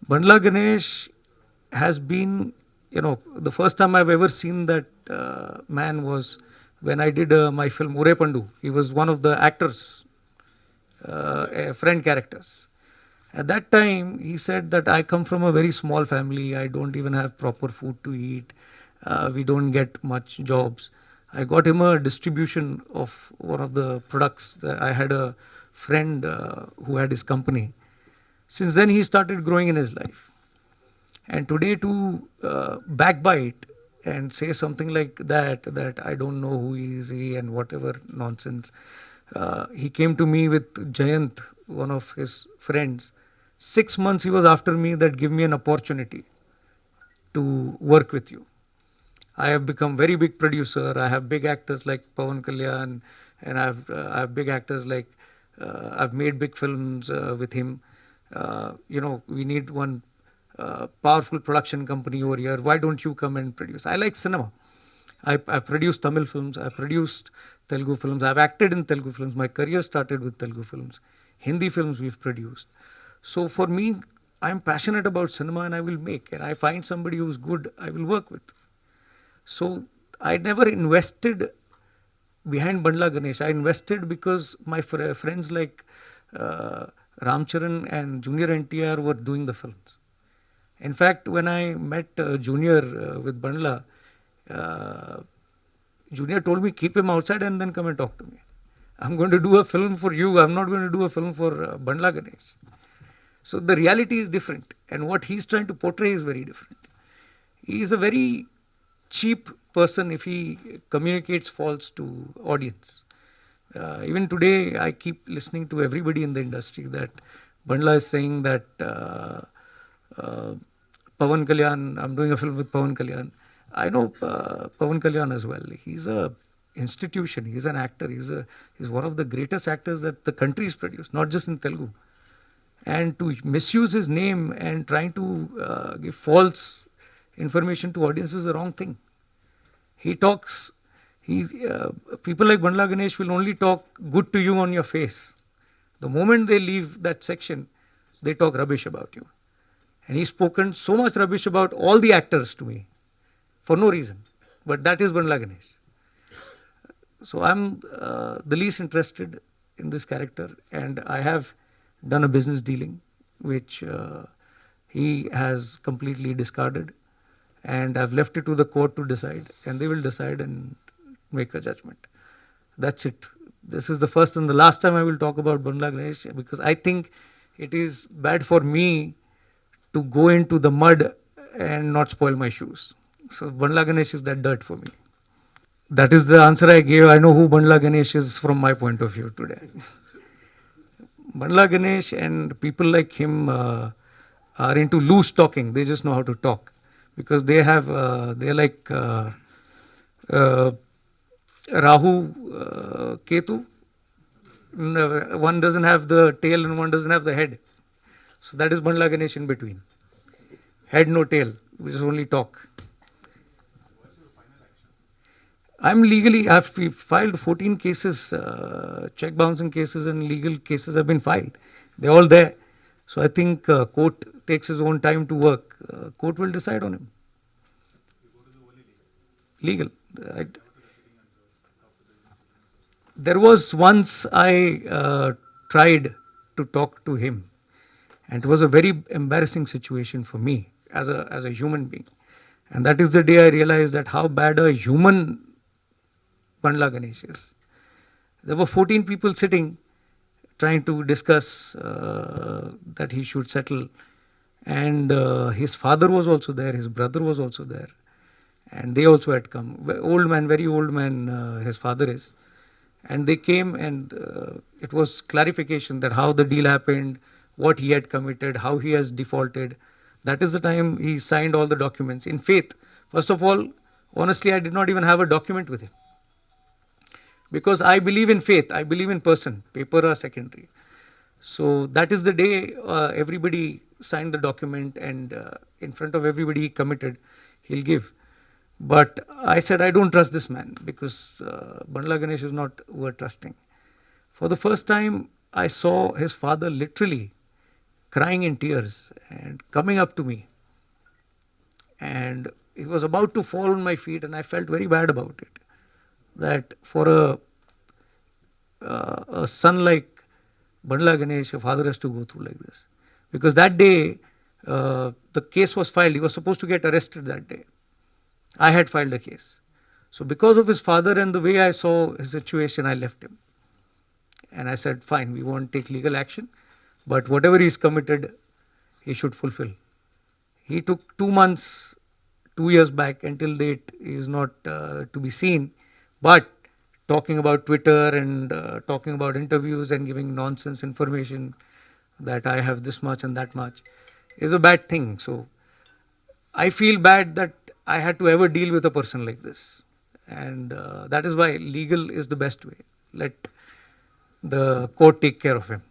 Bandla Ganesh has been, the first time I've ever seen that man was when I did my film Ure Pandu. He was one of the actors, friend characters. At that time, he said that I come from a very small family. I don't even have proper food to eat. We don't get much jobs. I got him a distribution of one of the products. I had a friend who had his company. Since then, he started growing in his life. And today, to backbite and say something like that I don't know who is he and whatever nonsense. He came to me with Jayant, one of his friends. 6 months he was after me that give me an opportunity to work with you. I have become very big producer. I have big actors like Pawan Kalyan, and I have big actors like I've made big films with him. We need one powerful production company over here. Why don't you come and produce? I like cinema. I produced Tamil films. I produced Telugu films. I've acted in Telugu films. My career started with Telugu films. Hindi films we've produced. So for me, I'm passionate about cinema and I will make. And I find somebody who's good, I will work with. So I never invested behind Bandla Ganesh. I invested because my friends like Ramcharan and Junior NTR were doing the films. In fact, when I met Junior with Bandla, uh, Junior told me, keep him outside and then come and talk to me. I'm going to do a film for you. I'm not going to do a film for Bandla Ganesh. So the reality is different. And what he's trying to portray is very different. He is a very cheap person if he communicates false to audience. Even today, I keep listening to everybody in the industry that Bandla is saying that uh, Pawan Kalyan, I'm doing a film with Pawan Kalyan. I know Pawan Kalyan as well. He's a institution. He's an actor. He's one of the greatest actors that the country has produced, not just in Telugu. And to misuse his name and trying to give false information to audience is the wrong thing. He talks. People like Bandla Ganesh will only talk good to you on your face. The moment they leave that section, they talk rubbish about you. And he's spoken so much rubbish about all the actors to me for no reason. But that is Bandla Ganesh. So I'm the least interested in this character, and I have done a business dealing which he has completely discarded, and I've left it to the court to decide, and they will decide and make a judgment. That's it. This is the first and the last time I will talk about Bandla Ganesh, because I think it is bad for me to go into the mud and not spoil my shoes. So Bandla Ganesh is that dirt for me. That is the answer I gave. I know who Bandla Ganesh is from my point of view today. Bandla Ganesh and people like him are into loose talking. They just know how to talk because they're like Rahu, Ketu. One doesn't have the tail and one doesn't have the head. So that is Bandla Ganesh in between. Head, no tail. We just only talk. I've filed 14 cases, check bouncing cases and legal cases have been filed. They're all there. So I think court takes his own time to work. Court will decide on him. Legal. I, there was once I tried to talk to him, and it was a very embarrassing situation for me as a human being. And that is the day I realized that how bad a human Bandla Ganesh is. There were 14 people sitting trying to discuss that he should settle. And his father was also there, his brother was also there. And they also had come. Old man, very old man, his father is. And they came and it was clarification that how the deal happened, what he had committed, how he has defaulted. That is the time he signed all the documents in faith. First of all, honestly, I did not even have a document with him. Because I believe in faith, I believe in person, paper are secondary. So that is the day everybody signed the document and in front of everybody he committed, he'll give. But I said, I don't trust this man because Bandla Ganesh is not worth trusting. For the first time, I saw his father literally crying in tears and coming up to me. And he was about to fall on my feet, and I felt very bad about it. That for a son like Bandla Ganesh, a father has to go through like this. Because that day, the case was filed. He was supposed to get arrested that day. I had filed a case. So because of his father and the way I saw his situation, I left him. And I said, fine, we won't take legal action, but whatever he's committed, he should fulfill. He took 2 months, 2 years back, until date he is not to be seen. But talking about Twitter and talking about interviews and giving nonsense information that I have this much and that much is a bad thing. So I feel bad that I had to ever deal with a person like this. And that is why legal is the best way. Let the court take care of him.